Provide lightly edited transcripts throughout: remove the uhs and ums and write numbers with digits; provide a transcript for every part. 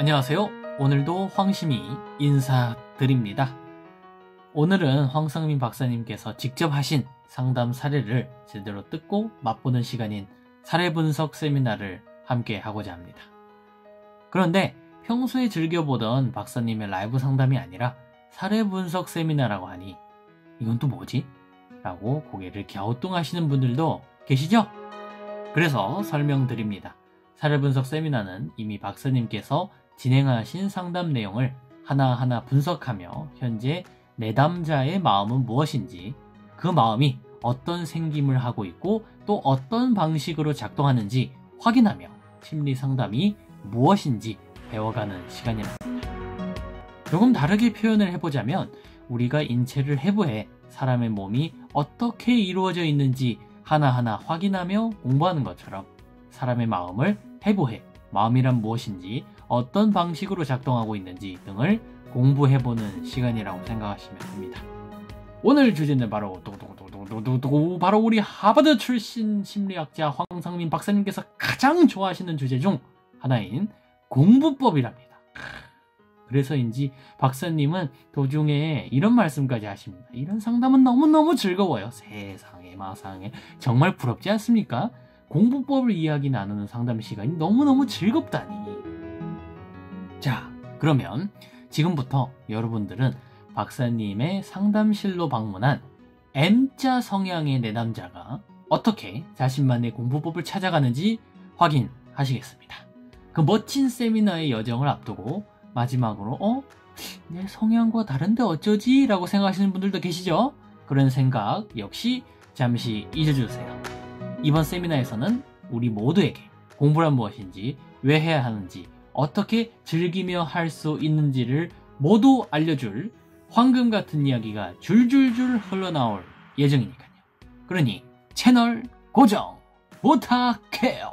안녕하세요. 오늘도 황심이 인사드립니다. 오늘은 황성민 박사님께서 직접 하신 상담 사례를 제대로 듣고 맛보는 시간인 사례 분석 세미나를 함께 하고자 합니다. 그런데 평소에 즐겨보던 박사님의 라이브 상담이 아니라 사례 분석 세미나라고 하니 이건 또 뭐지? 라고 고개를 갸우뚱하시는 분들도 계시죠? 그래서 설명드립니다. 사례 분석 세미나는 이미 박사님께서 진행하신 상담 내용을 하나하나 분석하며 현재 내담자의 마음은 무엇인지, 그 마음이 어떤 생김을 하고 있고 또 어떤 방식으로 작동하는지 확인하며 심리 상담이 무엇인지 배워가는 시간이랍니다. 조금 다르게 표현을 해보자면 우리가 인체를 해부해 사람의 몸이 어떻게 이루어져 있는지 하나하나 확인하며 공부하는 것처럼 사람의 마음을 해부해 마음이란 무엇인지 어떤 방식으로 작동하고 있는지 등을 공부해보는 시간이라고 생각하시면 됩니다. 오늘 주제는 바로 바로 우리 하버드 출신 심리학자 황성민 박사님께서 가장 좋아하시는 주제 중 하나인 공부법이랍니다. 그래서인지 박사님은 도중에 이런 말씀까지 하십니다. 이런 상담은 너무너무 즐거워요. 세상에 마상에 정말 부럽지 않습니까? 공부법을 이야기 나누는 상담 시간이 너무너무 즐겁다니. 자, 그러면 지금부터 여러분들은 박사님의 상담실로 방문한 M자 성향의 내담자가 어떻게 자신만의 공부법을 찾아가는지 확인하시겠습니다. 그 멋진 세미나의 여정을 앞두고 마지막으로 내 성향과 다른데 어쩌지? 라고 생각하시는 분들도 계시죠? 그런 생각 역시 잠시 잊어주세요. 이번 세미나에서는 우리 모두에게 공부란 무엇인지, 왜 해야 하는지, 어떻게 즐기며 할 수 있는지를 모두 알려줄 황금 같은 이야기가 줄줄줄 흘러나올 예정이니까요. 그러니 채널 고정 부탁해요.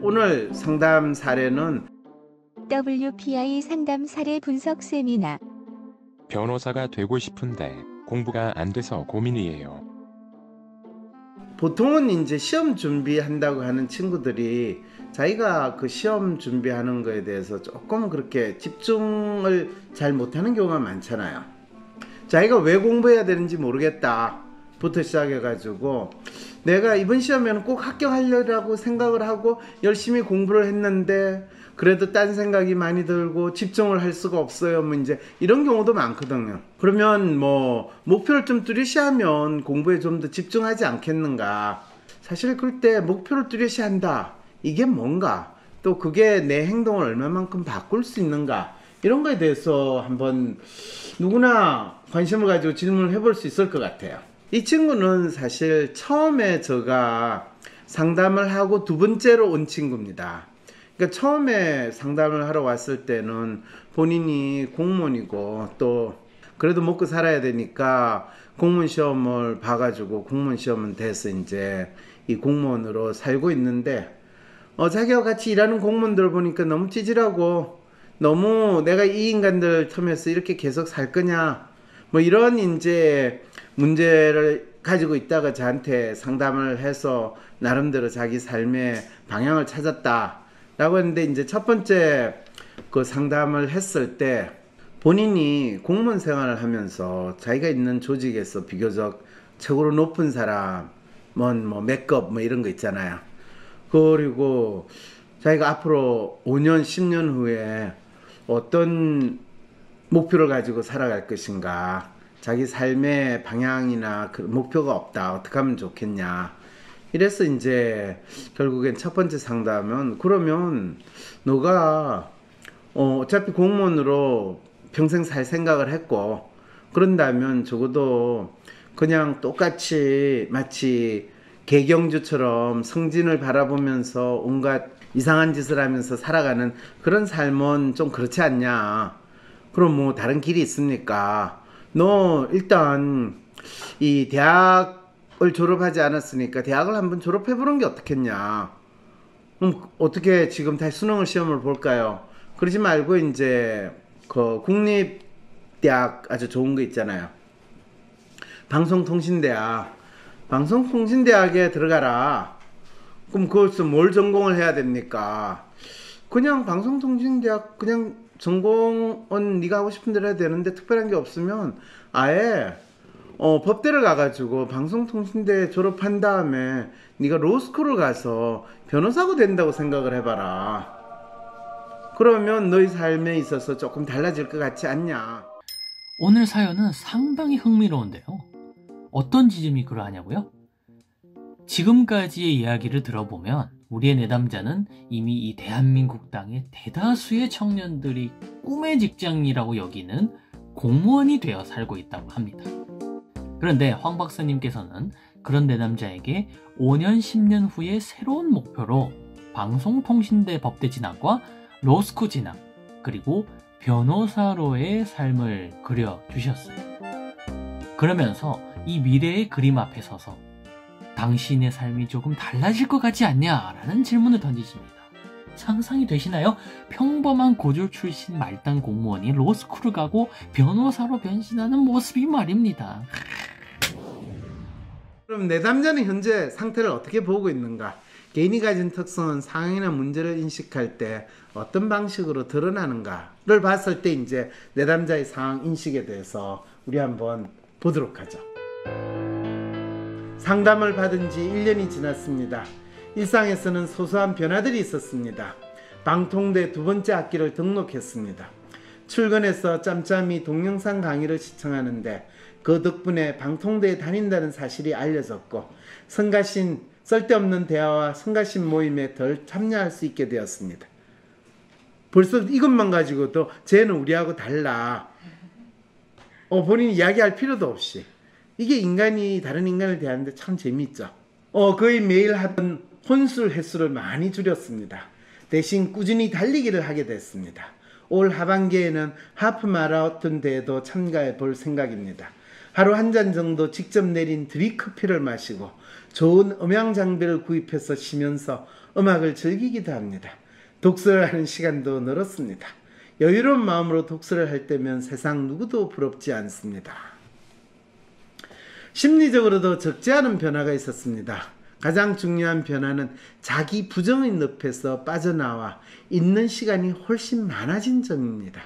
오늘 상담 사례는 WPI 상담 사례 분석 세미나. 변호사가 되고 싶은데 공부가 안 돼서 고민이에요. 보통은 이제 시험 준비한다고 하는 친구들이 자기가 그 시험 준비하는 거에 대해서 조금 그렇게 집중을 잘 못하는 경우가 많잖아요. 자기가 왜 공부해야 되는지 모르겠다 부터 시작해가지고 내가 이번 시험에는 꼭 합격하려고 생각을 하고 열심히 공부를 했는데 그래도 딴 생각이 많이 들고 집중을 할 수가 없어요. 뭐 이제 이런 경우도 많거든요. 그러면 뭐 목표를 좀 뚜렷이하면 공부에 좀 더 집중하지 않겠는가. 사실 그럴 때 목표를 뚜렷이한다, 이게 뭔가, 또 그게 내 행동을 얼마만큼 바꿀 수 있는가, 이런 거에 대해서 한번 누구나 관심을 가지고 질문을 해볼 수 있을 것 같아요. 이 친구는 사실 처음에 제가 상담을 하고 두 번째로 온 친구입니다. 그러니까 처음에 상담을 하러 왔을 때는 본인이 공무원이고 또 그래도 먹고 살아야 되니까 공무원 시험을 봐가지고 공무원 시험은 돼서 이제 이 공무원으로 살고 있는데 자기와 같이 일하는 공무원들 보니까 너무 찌질하고 너무 내가 이 인간들 틈에서 이렇게 계속 살 거냐 뭐 이런 이제 문제를 가지고 있다가 저한테 상담을 해서 나름대로 자기 삶의 방향을 찾았다 라고 했는데, 이제 첫 번째 그 상담을 했을 때 본인이 공무원 생활을 하면서 자기가 있는 조직에서 비교적 최고로 높은 사람은 뭐 맥업 뭐 이런 거 있잖아요. 그리고 자기가 앞으로 5년 10년 후에 어떤 목표를 가지고 살아갈 것인가, 자기 삶의 방향이나 그 목표가 없다, 어떻게 하면 좋겠냐. 이래서 이제 결국엔 첫 번째 상담은, 그러면 너가 어차피 공무원으로 평생 살 생각을 했고 그런다면 적어도 그냥 똑같이 마치 개경주처럼 성진을 바라보면서 온갖 이상한 짓을 하면서 살아가는 그런 삶은 좀 그렇지 않냐. 그럼 뭐 다른 길이 있습니까? 너 일단 이 대학을 졸업하지 않았으니까 대학을 한번 졸업해보는 게 어떻겠냐. 그럼 어떻게 지금 다시 수능을 시험을 볼까요? 그러지 말고 이제 그 국립대학 아주 좋은 거 있잖아요. 방송통신대학. 방송통신대학에 들어가라. 그럼 거기서 뭘 전공을 해야 됩니까? 그냥 방송통신대학 그냥 전공은 네가 하고 싶은 대로 해야 되는데 특별한 게 없으면 아예 법대를 가가지고 방송통신대 졸업한 다음에 네가 로스쿨을 가서 변호사가 된다고 생각을 해봐라. 그러면 너희 삶에 있어서 조금 달라질 것 같지 않냐. 오늘 사연은 상당히 흥미로운데요. 어떤 지점이 그러하냐고요? 지금까지의 이야기를 들어보면 우리의 내담자는 이미 이 대한민국 땅의 대다수의 청년들이 꿈의 직장이라고 여기는 공무원이 되어 살고 있다고 합니다. 그런데 황 박사님께서는 그런 내담자에게 5년, 10년 후에 새로운 목표로 방송통신대 법대 진학과 로스쿨 진학, 그리고 변호사로의 삶을 그려주셨어요. 그러면서 이 미래의 그림 앞에 서서 당신의 삶이 조금 달라질 것 같지 않냐라는 질문을 던지십니다. 상상이 되시나요? 평범한 고졸 출신 말단 공무원이 로스쿨을 가고 변호사로 변신하는 모습이 말입니다. 그럼 내담자는 현재 상태를 어떻게 보고 있는가? 개인이 가진 특성은 상황이나 문제를 인식할 때 어떤 방식으로 드러나는가를 봤을 때 이제 내담자의 상황 인식에 대해서 우리 한번 보도록 하죠. 상담을 받은 지 1년이 지났습니다. 일상에서는 소소한 변화들이 있었습니다. 방통대 2번째 학기를 등록했습니다. 출근해서 짬짬이 동영상 강의를 시청하는데 그 덕분에 방통대에 다닌다는 사실이 알려졌고 성가신 쓸데없는 대화와 성가신 모임에 덜 참여할 수 있게 되었습니다. 벌써 이것만 가지고도 쟤는 우리하고 달라. 본인이 이야기할 필요도 없이 이게 인간이 다른 인간을 대하는데 참 재미있죠. 거의 매일 하던 혼술 횟수를 많이 줄였습니다. 대신 꾸준히 달리기를 하게 됐습니다. 올 하반기에는 하프 마라톤 대회도 참가해 볼 생각입니다. 하루 한 잔 정도 직접 내린 드립커피를 마시고 좋은 음향 장비를 구입해서 쉬면서 음악을 즐기기도 합니다. 독서를 하는 시간도 늘었습니다. 여유로운 마음으로 독서를 할 때면 세상 누구도 부럽지 않습니다. 심리적으로도 적지 않은 변화가 있었습니다. 가장 중요한 변화는 자기 부정의 늪에서 빠져나와 있는 시간이 훨씬 많아진 점입니다.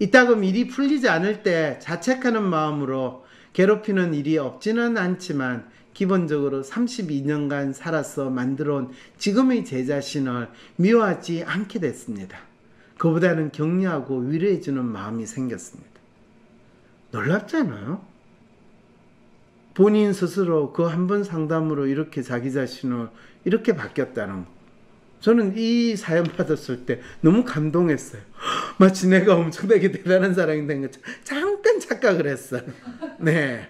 이따금 일이 풀리지 않을 때 자책하는 마음으로 괴롭히는 일이 없지는 않지만 기본적으로 32년간 살아서 만들어온 지금의 제 자신을 미워하지 않게 됐습니다. 그보다는 격려하고 위로해주는 마음이 생겼습니다. 놀랍지 않아요? 본인 스스로 그 한 번 상담으로 이렇게 자기 자신을 이렇게 바뀌었다는 거. 저는 이 사연 받았을 때 너무 감동했어요. 마치 내가 엄청나게 대단한 사람이 된 것처럼 잠깐 착각을 했어요. 네.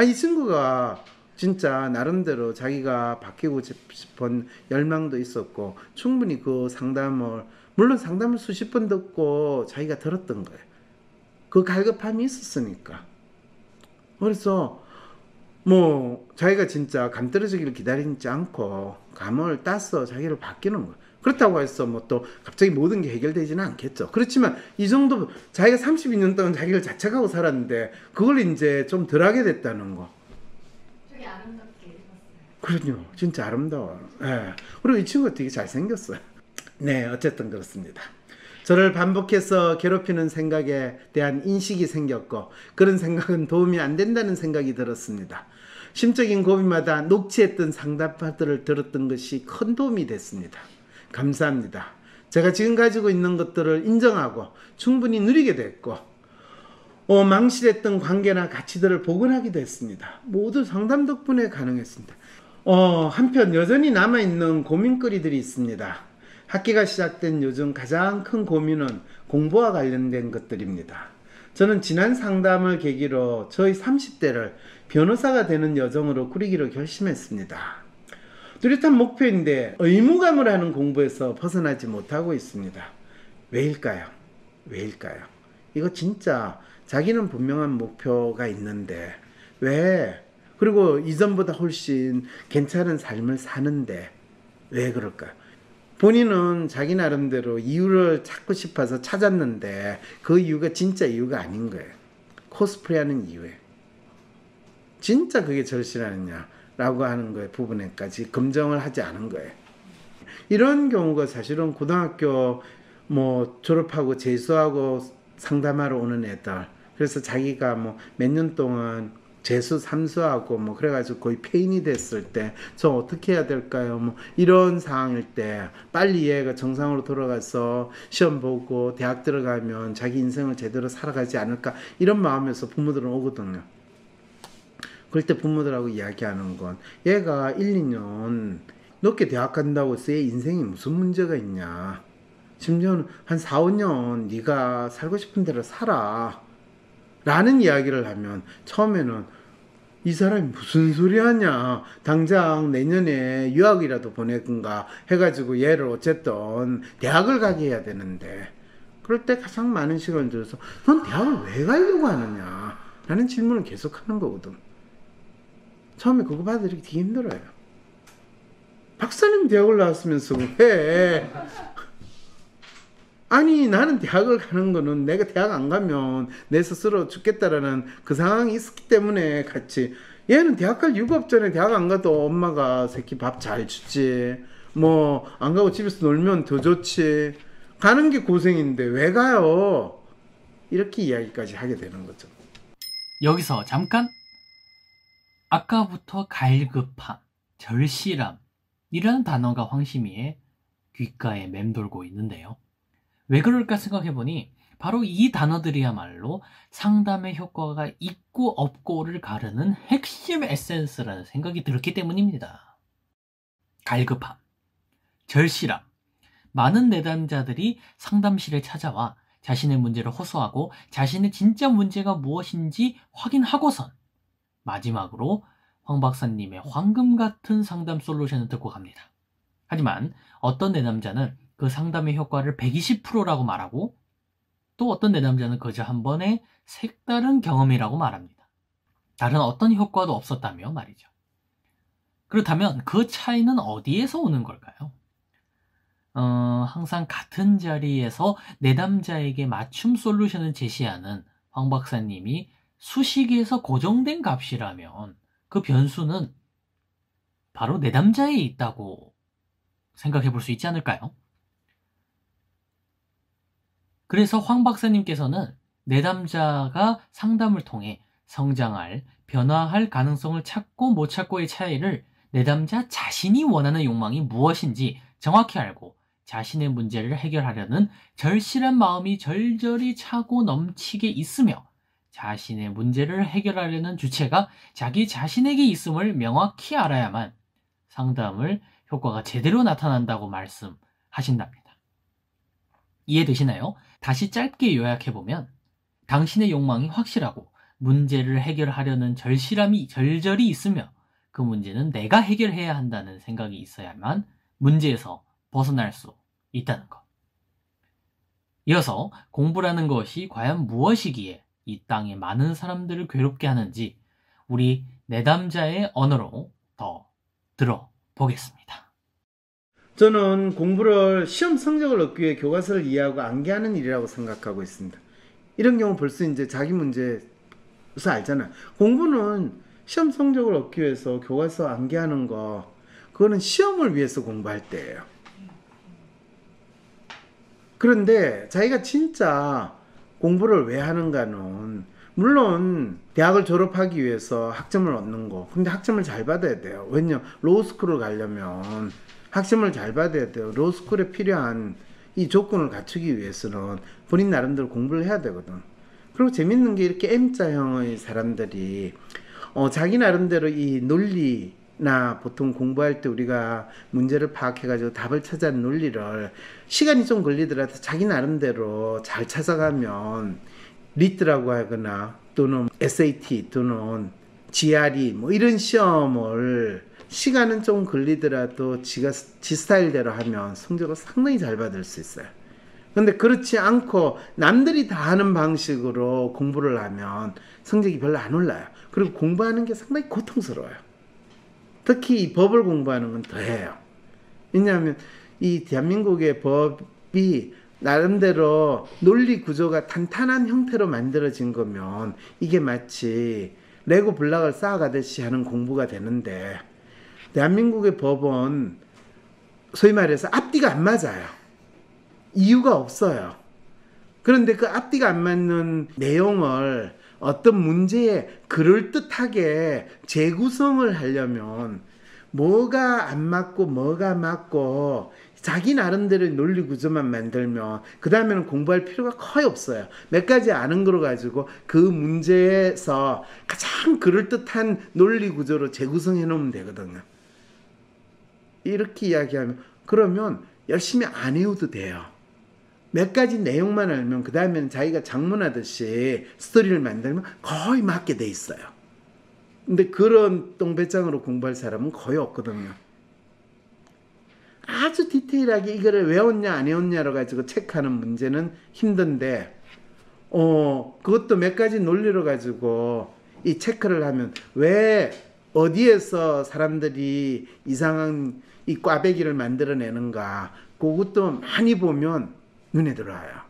이 친구가 진짜 나름대로 자기가 바뀌고 싶은 열망도 있었고 충분히 그 상담을 물론 상담을 수십 번 듣고 자기가 들었던 거예요. 그 갈급함이 있었으니까. 그래서 자기가 진짜 감 떨어지기를 기다리지 않고 감을 따서 자기를 바뀌는 거예요. 그렇다고 해서 또 갑자기 모든 게 해결되지는 않겠죠. 그렇지만 이 정도 자기가 32년 동안 자기를 자책하고 살았는데 그걸 이제 좀 덜하게 됐다는 거. 되게 아름답게 읽었어요. 그럼요. 진짜 아름다워요. 네. 그리고 이 친구가 되게 잘생겼어요. 네, 어쨌든 그렇습니다. 저를 반복해서 괴롭히는 생각에 대한 인식이 생겼고 그런 생각은 도움이 안 된다는 생각이 들었습니다. 심적인 고민마다 녹취했던 상담파들을 들었던 것이 큰 도움이 됐습니다. 감사합니다. 제가 지금 가지고 있는 것들을 인정하고 충분히 누리게 됐고 망실했던 관계나 가치들을 복원하기도 했습니다. 모두 상담 덕분에 가능했습니다. 한편 여전히 남아있는 고민거리들이 있습니다. 학기가 시작된 요즘 가장 큰 고민은 공부와 관련된 것들입니다. 저는 지난 상담을 계기로 저희 30대를 변호사가 되는 여정으로 꾸리기로 결심했습니다. 뚜렷한 목표인데 의무감을 하는 공부에서 벗어나지 못하고 있습니다. 왜일까요? 이거 진짜 자기는 분명한 목표가 있는데 왜? 그리고 이전보다 훨씬 괜찮은 삶을 사는데 왜 그럴까요? 본인은 자기 나름대로 이유를 찾고 싶어서 찾았는데 그 이유가 진짜 이유가 아닌 거예요. 코스프레하는 이유예요. 진짜 그게 절실하느냐라고 하는 거에 부분에까지 검증을 하지 않은 거예요. 이런 경우가 사실은 고등학교 뭐 졸업하고 재수하고 상담하러 오는 애들. 그래서 자기가 뭐 몇 년 동안 재수 삼수하고 뭐 그래가지고 거의 폐인이 됐을 때 저 어떻게 해야 될까요? 뭐 이런 상황일 때 빨리 얘가 정상으로 돌아가서 시험 보고 대학 들어가면 자기 인생을 제대로 살아가지 않을까 이런 마음에서 부모들은 오거든요. 그럴 때 부모들하고 이야기하는 건 얘가 1, 2년 늦게 대학 간다고 해서 얘 인생이 무슨 문제가 있냐. 심지어는 한 4, 5년 네가 살고 싶은 대로 살아 라는 이야기를 하면 처음에는 이 사람이 무슨 소리 하냐, 당장 내년에 유학이라도 보내든가 해가지고 얘를 어쨌든 대학을 가게 해야 되는데, 그럴 때 가장 많은 시간을 들여서 넌 대학을 왜 가려고 하느냐 라는 질문을 계속 하는 거거든. 처음에 그거 받아들이기 되게 힘들어요. 박사님 대학을 나왔으면서 왜? 아니 나는 대학을 가는 거는 내가 대학 안 가면 내 스스로 죽겠다라는 그 상황이 있었기 때문에 갔지. 얘는 대학 갈 이유가 없잖아요. 대학 안 가도 엄마가 새끼 밥 잘 주지, 뭐 안 가고 집에서 놀면 더 좋지, 가는 게 고생인데 왜 가요? 이렇게 이야기까지 하게 되는 거죠. 여기서 잠깐, 아까부터 갈급함, 절실함 이라는 단어가 황심이의 귓가에 맴돌고 있는데요. 왜 그럴까 생각해보니 바로 이 단어들이야말로 상담의 효과가 있고 없고를 가르는 핵심 에센스라는 생각이 들었기 때문입니다. 갈급함, 절실함. 많은 내담자들이 상담실에 찾아와 자신의 문제를 호소하고 자신의 진짜 문제가 무엇인지 확인하고선 마지막으로 황 박사님의 황금 같은 상담 솔루션을 듣고 갑니다. 하지만 어떤 내담자는 그 상담의 효과를 120%라고 말하고, 또 어떤 내담자는 그저 한 번의 색다른 경험이라고 말합니다. 다른 어떤 효과도 없었다며 말이죠. 그렇다면 그 차이는 어디에서 오는 걸까요? 항상 같은 자리에서 내담자에게 맞춤 솔루션을 제시하는 황 박사님이 수식에서 고정된 값이라면 그 변수는 바로 내담자에 있다고 생각해 볼 수 있지 않을까요? 그래서 황 박사님께서는 내담자가 상담을 통해 성장할, 변화할 가능성을 찾고 못 찾고의 차이를 내담자 자신이 원하는 욕망이 무엇인지 정확히 알고 자신의 문제를 해결하려는 절실한 마음이 절절히 차고 넘치게 있으며, 자신의 문제를 해결하려는 주체가 자기 자신에게 있음을 명확히 알아야만 상담을 효과가 제대로 나타난다고 말씀하신답니다. 이해되시나요? 다시 짧게 요약해보면, 당신의 욕망이 확실하고 문제를 해결하려는 절실함이 절절히 있으며 그 문제는 내가 해결해야 한다는 생각이 있어야만 문제에서 벗어날 수 있다는 것. 이어서 공부라는 것이 과연 무엇이기에 이 땅에 많은 사람들을 괴롭게 하는지 우리 내담자의 언어로 더 들어보겠습니다. 저는 공부를 시험 성적을 얻기 위해 교과서를 이해하고 암기하는 일이라고 생각하고 있습니다. 이런 경우 벌써 이제 자기 문제에서 알잖아요. 공부는 시험 성적을 얻기 위해서 교과서 암기하는 거, 그거는 시험을 위해서 공부할 때예요. 그런데 자기가 진짜 공부를 왜 하는가는, 물론 대학을 졸업하기 위해서 학점을 얻는 거, 근데 학점을 잘 받아야 돼요. 왜냐, 로스쿨을 가려면 학점을 잘 받아야 돼요. 로스쿨에 필요한 이 조건을 갖추기 위해서는 본인 나름대로 공부를 해야 되거든. 그리고 재밌는 게 이렇게 M자형의 사람들이 자기 나름대로 이 논리나, 보통 공부할 때 우리가 문제를 파악해가지고 답을 찾아낸 논리를 시간이 좀 걸리더라도 자기 나름대로 잘 찾아가면 리트라고 하거나 또는 SAT 또는 GRE 뭐 이런 시험을 시간은 좀 걸리더라도 지 스타일대로 하면 성적을 상당히 잘 받을 수 있어요. 근데 그렇지 않고 남들이 다 하는 방식으로 공부를 하면 성적이 별로 안 올라요. 그리고 공부하는 게 상당히 고통스러워요. 특히 이 법을 공부하는 건 더해요. 왜냐하면 이 대한민국의 법이 나름대로 논리 구조가 탄탄한 형태로 만들어진 거면 이게 마치 레고 블록을 쌓아가듯이 하는 공부가 되는데, 대한민국의 법은 소위 말해서 앞뒤가 안 맞아요. 이유가 없어요. 그런데 그 앞뒤가 안 맞는 내용을 어떤 문제에 그럴듯하게 재구성을 하려면 뭐가 안 맞고 뭐가 맞고 자기 나름대로 논리 구조만 만들면 그 다음에는 공부할 필요가 거의 없어요. 몇 가지 아는 거로 가지고 그 문제에서 가장 그럴듯한 논리 구조로 재구성해 놓으면 되거든요. 이렇게 이야기하면 그러면 열심히 안 해도 돼요. 몇 가지 내용만 알면 그 다음에는 자기가 작문하듯이 스토리를 만들면 거의 맞게 돼 있어요. 근데 그런 똥배짱으로 공부할 사람은 거의 없거든요. 아주 디테일하게 이거를 외웠냐 안 외웠냐로 가지고 체크하는 문제는 힘든데 그것도 몇 가지 논리로 가지고 이 체크를 하면 왜 어디에서 사람들이 이상한 이 꽈배기를 만들어내는가 그것도 많이 보면 눈에 들어와요.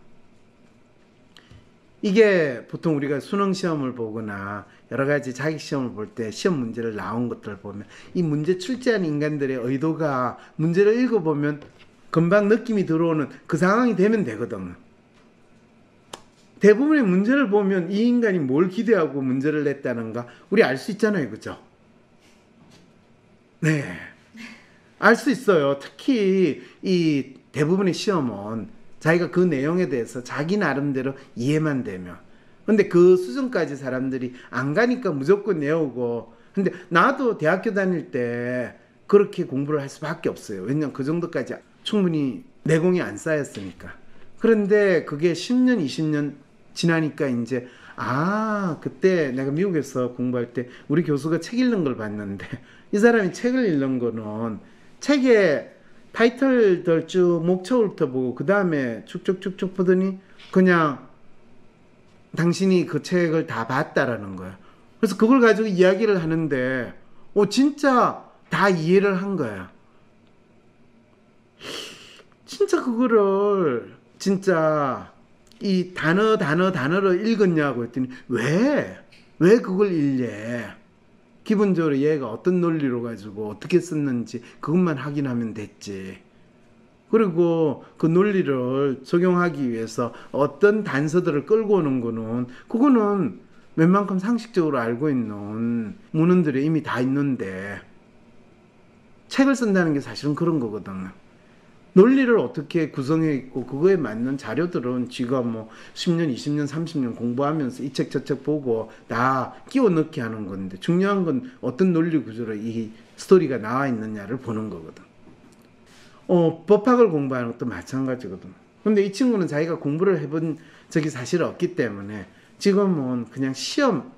이게 보통 우리가 수능 시험을 보거나 여러 가지 자기 시험을 볼 때 시험 문제를 나온 것들을 보면 이 문제 출제한 인간들의 의도가 문제를 읽어보면 금방 느낌이 들어오는 그 상황이 되면 되거든요. 대부분의 문제를 보면 이 인간이 뭘 기대하고 문제를 냈다는가 우리 알 수 있잖아요. 그죠? 네. 알 수 있어요. 특히 이 대부분의 시험은 자기가 그 내용에 대해서 자기 나름대로 이해만 되면. 근데 그 수준까지 사람들이 안 가니까 무조건 외우고. 근데 나도 대학교 다닐 때 그렇게 공부를 할 수밖에 없어요. 왜냐면 그 정도까지 충분히 내공이 안 쌓였으니까. 그런데 그게 10년, 20년 지나니까 이제 그때 내가 미국에서 공부할 때 우리 교수가 책 읽는 걸 봤는데 이 사람이 책을 읽는 거는 책에 타이틀들 쭉 목적부터 보고 그 다음에 쭉쭉쭉쭉 보더니 그냥 당신이 그 책을 다 봤다라는 거예요. 그래서 그걸 가지고 이야기를 하는데 진짜 다 이해를 한 거야. 진짜 그거를 진짜 이 단어로 읽었냐고 했더니 왜 그걸 읽래? 기본적으로 얘가 어떤 논리로 가지고 어떻게 썼는지 그것만 확인하면 됐지. 그리고 그 논리를 적용하기 위해서 어떤 단서들을 끌고 오는 거는 그거는 웬만큼 상식적으로 알고 있는 문헌들이 이미 다 있는데 책을 쓴다는 게 사실은 그런 거거든요. 논리를 어떻게 구성해 있고 그거에 맞는 자료들은 지가 뭐 10년, 20년, 30년 공부하면서 이 책 저 책 보고 다 끼워 넣게 하는 건데 중요한 건 어떤 논리 구조로 이 스토리가 나와 있느냐를 보는 거거든. 법학을 공부하는 것도 마찬가지거든. 근데 이 친구는 자기가 공부를 해본 적이 사실 없기 때문에 지금은 그냥 시험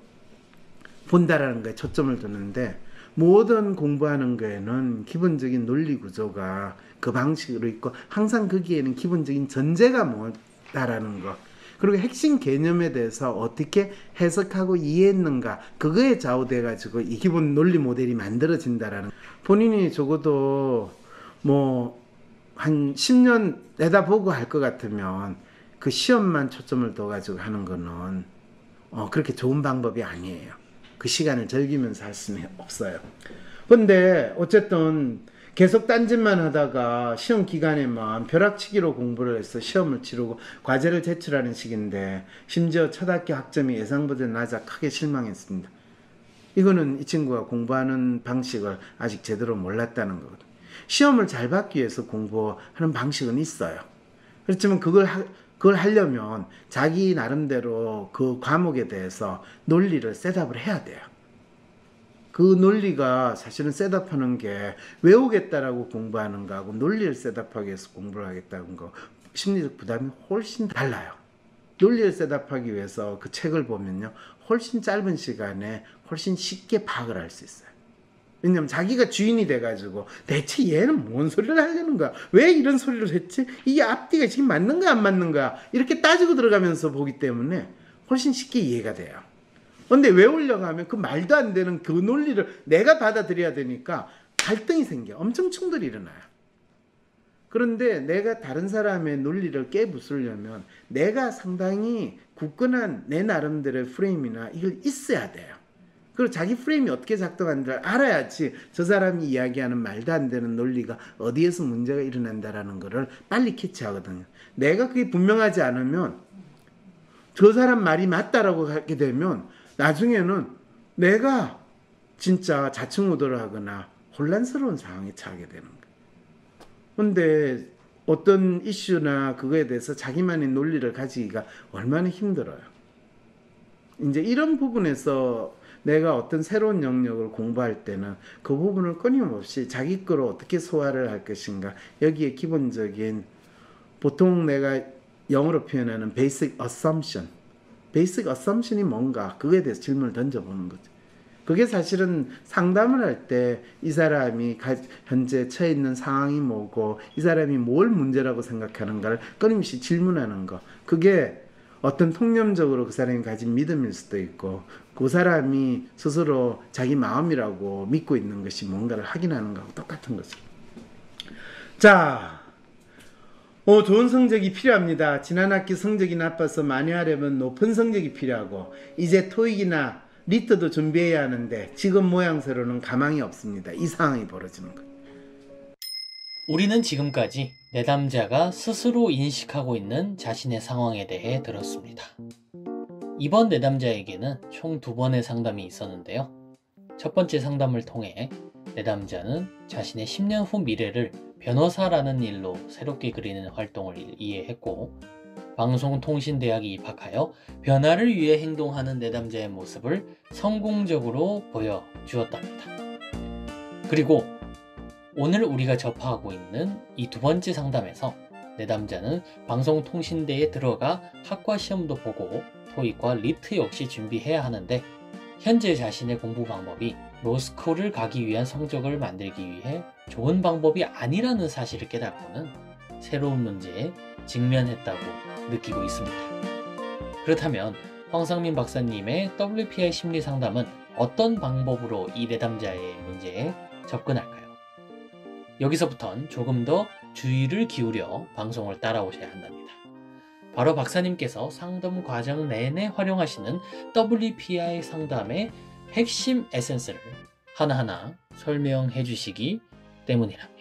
본다라는 거에 초점을 두는데 모든 공부하는 거에는 기본적인 논리 구조가 그 방식으로 있고 항상 거기에는 기본적인 전제가 뭐다라는 거 그리고 핵심 개념에 대해서 어떻게 해석하고 이해했는가 그거에 좌우돼 가지고 이 기본 논리 모델이 만들어진다라는 본인이 적어도 뭐 한 10년 내다보고 할 것 같으면 그 시험만 초점을 둬 가지고 하는 거는 그렇게 좋은 방법이 아니에요. 그 시간을 즐기면서 할 수는 없어요. 근데 어쨌든 계속 딴짓만 하다가 시험 기간에만 벼락치기로 공부를 해서 시험을 치르고 과제를 제출하는 식인데 심지어 초등학교 학점이 예상보다 낮아 크게 실망했습니다. 이거는 이 친구가 공부하는 방식을 아직 제대로 몰랐다는 거거든요. 시험을 잘 받기 위해서 공부하는 방식은 있어요. 그렇지만 그걸 하려면 자기 나름대로 그 과목에 대해서 논리를 셋업을 해야 돼요. 그 논리가 사실은 셋업하는 게 외우겠다라고 공부하는 거하고 논리를 셋업하기 위해서 공부를 하겠다는 거 심리적 부담이 훨씬 달라요. 논리를 셋업하기 위해서 그 책을 보면요 훨씬 짧은 시간에 훨씬 쉽게 파악을 할 수 있어요. 왜냐면 자기가 주인이 돼가지고 대체 얘는 뭔 소리를 하려는 거야? 왜 이런 소리를 했지? 이게 앞뒤가 지금 맞는 거야 안 맞는 거야? 이렇게 따지고 들어가면서 보기 때문에 훨씬 쉽게 이해가 돼요. 근데 외우려고 하면 그 말도 안 되는 그 논리를 내가 받아들여야 되니까 갈등이 생겨. 엄청 충돌이 일어나요. 그런데 내가 다른 사람의 논리를 깨부수려면 내가 상당히 굳건한 내 나름대로의 프레임이나 이걸 있어야 돼요. 그리고 자기 프레임이 어떻게 작동하는지를 알아야지 저 사람이 이야기하는 말도 안 되는 논리가 어디에서 문제가 일어난다라는 거를 빨리 캐치하거든요. 내가 그게 분명하지 않으면 저 사람 말이 맞다라고 하게 되면 나중에는 내가 진짜 좌충우돌을 하거나 혼란스러운 상황에 처하게 되는 거예요. 근데 어떤 이슈나 그거에 대해서 자기만의 논리를 가지기가 얼마나 힘들어요. 이제 이런 부분에서 내가 어떤 새로운 영역을 공부할 때는 그 부분을 끊임없이 자기 거로 어떻게 소화를 할 것인가, 여기에 기본적인 보통 내가 영어로 표현하는 basic assumption이 뭔가, 그거에 대해서 질문을 던져보는 거죠. 그게 사실은 상담을 할 때 이 사람이 현재 처해 있는 상황이 뭐고 이 사람이 뭘 문제라고 생각하는가를 끊임없이 질문하는 거, 그게 어떤 통념적으로 그 사람이 가진 믿음일 수도 있고 그 사람이 스스로 자기 마음이라고 믿고 있는 것이 뭔가를 확인하는 거하고 똑같은 거죠. 자, 좋은 성적이 필요합니다. 지난 학기 성적이 나빠서 만회하려면 높은 성적이 필요하고 이제 토익이나 리트도 준비해야 하는데 지금 모양새로는 가망이 없습니다. 이 상황이 벌어지는 거예요. 우리는 지금까지 내담자가 스스로 인식하고 있는 자신의 상황에 대해 들었습니다. 이번 내담자에게는 총 2번의 상담이 있었는데요. 첫 번째 상담을 통해 내담자는 자신의 10년 후 미래를 변호사라는 일로 새롭게 그리는 활동을 이해했고, 방송통신대학에 입학하여 변화를 위해 행동하는 내담자의 모습을 성공적으로 보여주었답니다. 그리고 오늘 우리가 접하고 있는 이 2번째 상담에서 내담자는 방송통신대에 들어가 학과 시험도 보고 토익과 리트 역시 준비해야 하는데 현재 자신의 공부 방법이 로스쿨을 가기 위한 성적을 만들기 위해 좋은 방법이 아니라는 사실을 깨닫고는 새로운 문제에 직면했다고 느끼고 있습니다. 그렇다면 황상민 박사님의 WPI 심리 상담은 어떤 방법으로 이 내담자의 문제에 접근할까요? 여기서부턴 조금 더 주의를 기울여 방송을 따라오셔야 한답니다. 바로 박사님께서 상담 과정 내내 활용하시는 WPI 상담의 핵심 에센스를 하나하나 설명해 주시기 때문이랍니다.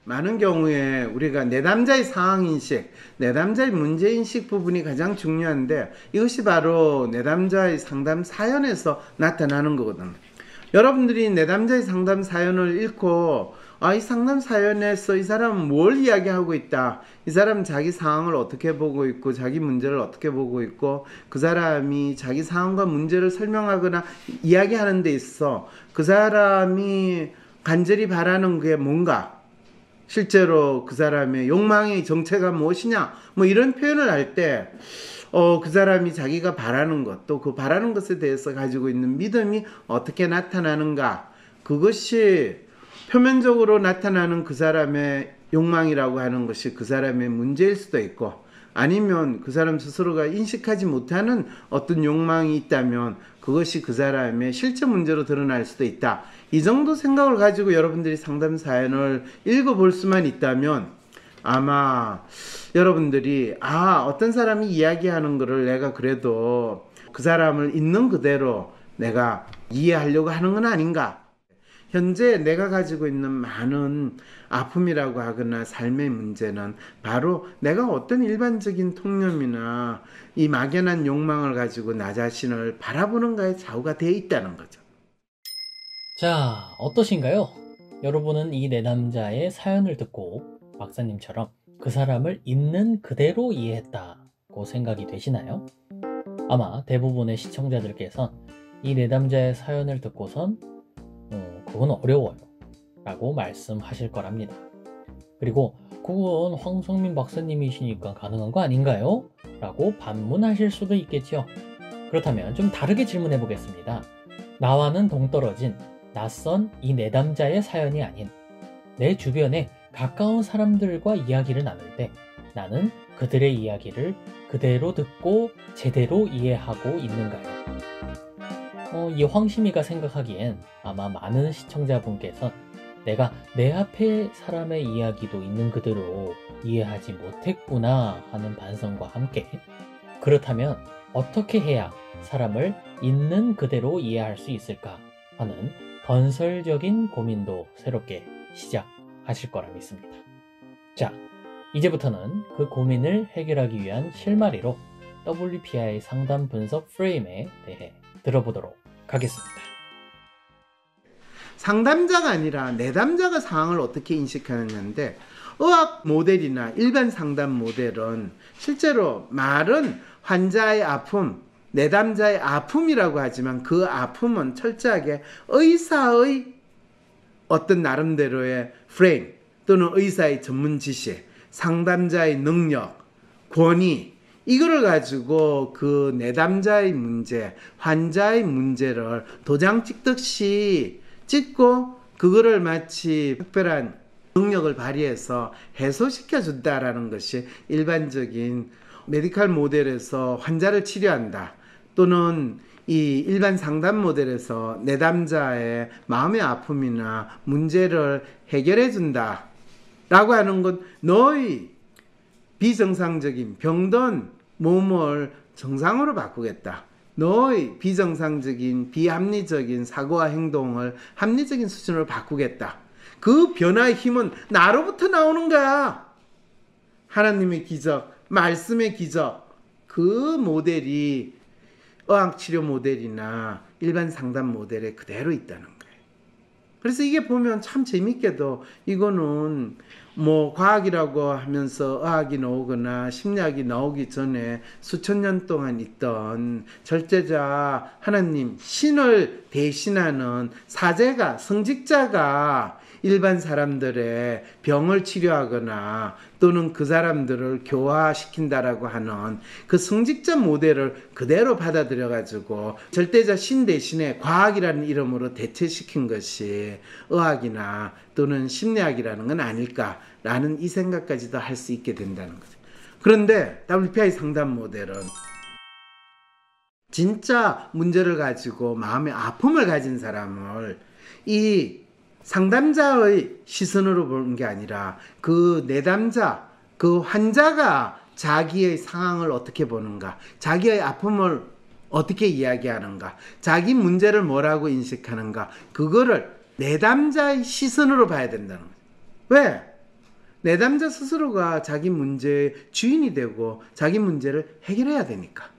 많은 경우에 우리가 내담자의 상황인식, 내담자의 문제인식 부분이 가장 중요한데 이것이 바로 내담자의 상담 사연에서 나타나는 거거든요. 여러분들이 내담자의 상담 사연을 읽고 이 상담 사연에서 이 사람은 뭘 이야기하고 있다, 이 사람은 자기 상황을 어떻게 보고 있고 자기 문제를 어떻게 보고 있고 그 사람이 자기 상황과 문제를 설명하거나 이야기하는 데 있어 그 사람이 간절히 바라는 게 뭔가, 실제로 그 사람의 욕망의 정체가 무엇이냐, 뭐 이런 표현을 할 때 그 사람이 자기가 바라는 것, 또 그 바라는 것에 대해서 가지고 있는 믿음이 어떻게 나타나는가, 그것이 표면적으로 나타나는 그 사람의 욕망이라고 하는 것이 그 사람의 문제일 수도 있고, 아니면 그 사람 스스로가 인식하지 못하는 어떤 욕망이 있다면 그것이 그 사람의 실제 문제로 드러날 수도 있다. 이 정도 생각을 가지고 여러분들이 상담 사연을 읽어볼 수만 있다면 아마 여러분들이 어떤 사람이 이야기하는 거를 내가 그래도 그 사람을 있는 그대로 내가 이해하려고 하는 건 아닌가. 현재 내가 가지고 있는 많은 아픔이라고 하거나 삶의 문제는 바로 내가 어떤 일반적인 통념이나 이 막연한 욕망을 가지고 나 자신을 바라보는가에 좌우가 되어 있다는 거죠. 자, 어떠신가요? 여러분은 이 내담자의 사연을 듣고 박사님처럼 그 사람을 있는 그대로 이해했다고 생각이 되시나요? 아마 대부분의 시청자들께선 이 내담자의 사연을 듣고선 그건 어려워요 라고 말씀하실 거랍니다. 그리고 그건 황성민 박사님이시니까 가능한 거 아닌가요? 라고 반문하실 수도 있겠죠. 그렇다면 좀 다르게 질문해 보겠습니다. 나와는 동떨어진 낯선 이 내담자의 사연이 아닌 내 주변에 가까운 사람들과 이야기를 나눌 때 나는 그들의 이야기를 그대로 듣고 제대로 이해하고 있는가요? 이 황심이가 생각하기엔 아마 많은 시청자분께서 내가 내 앞에 사람의 이야기도 있는 그대로 이해하지 못했구나 하는 반성과 함께, 그렇다면 어떻게 해야 사람을 있는 그대로 이해할 수 있을까 하는 건설적인 고민도 새롭게 시작하실 거라 믿습니다. 자, 이제부터는 그 고민을 해결하기 위한 실마리로 WPI 상담 분석 프레임에 대해 들어보도록 하겠습니다. 상담자가 아니라 내담자가 상황을 어떻게 인식하느냐인데, 의학 모델이나 일반 상담 모델은 실제로 말은 환자의 아픔, 내담자의 아픔이라고 하지만 그 아픔은 철저하게 의사의 어떤 나름대로의 프레임 또는 의사의 전문 지식, 상담자의 능력, 권위, 이거를 가지고 그 내담자의 문제, 환자의 문제를 도장 찍듯이 찍고 그거를 마치 특별한 능력을 발휘해서 해소시켜 준다라는 것이 일반적인 메디컬 모델에서 환자를 치료한다, 또는 이 일반 상담 모델에서 내담자의 마음의 아픔이나 문제를 해결해 준다 라고 하는 건 너의 비정상적인 병든 몸을 정상으로 바꾸겠다, 너의 비정상적인 비합리적인 사고와 행동을 합리적인 수준으로 바꾸겠다, 그 변화의 힘은 나로부터 나오는 거야. 하나님의 기적, 말씀의 기적, 그 모델이 의학치료 모델이나 일반 상담 모델에 그대로 있다는 거예요. 그래서 이게 보면 참 재밌게도 이거는 뭐 과학이라고 하면서 의학이 나오거나 심리학이 나오기 전에 수천 년 동안 있던 절대자 하나님, 신을 대신하는 사제가, 성직자가 일반 사람들의 병을 치료하거나 또는 그 사람들을 교화시킨다라고 하는 그 성직자 모델을 그대로 받아들여 가지고 절대자 신 대신에 과학이라는 이름으로 대체시킨 것이 의학이나 또는 심리학이라는 건 아닐까라는 이 생각까지도 할 수 있게 된다는 거죠. 그런데 WPI 상담 모델은 진짜 문제를 가지고 마음의 아픔을 가진 사람을 이 상담자의 시선으로 보는 게 아니라 그 내담자, 그 환자가 자기의 상황을 어떻게 보는가, 자기의 아픔을 어떻게 이야기하는가, 자기 문제를 뭐라고 인식하는가, 그거를 내담자의 시선으로 봐야 된다는 거예요. 왜? 내담자 스스로가 자기 문제의 주인이 되고 자기 문제를 해결해야 되니까.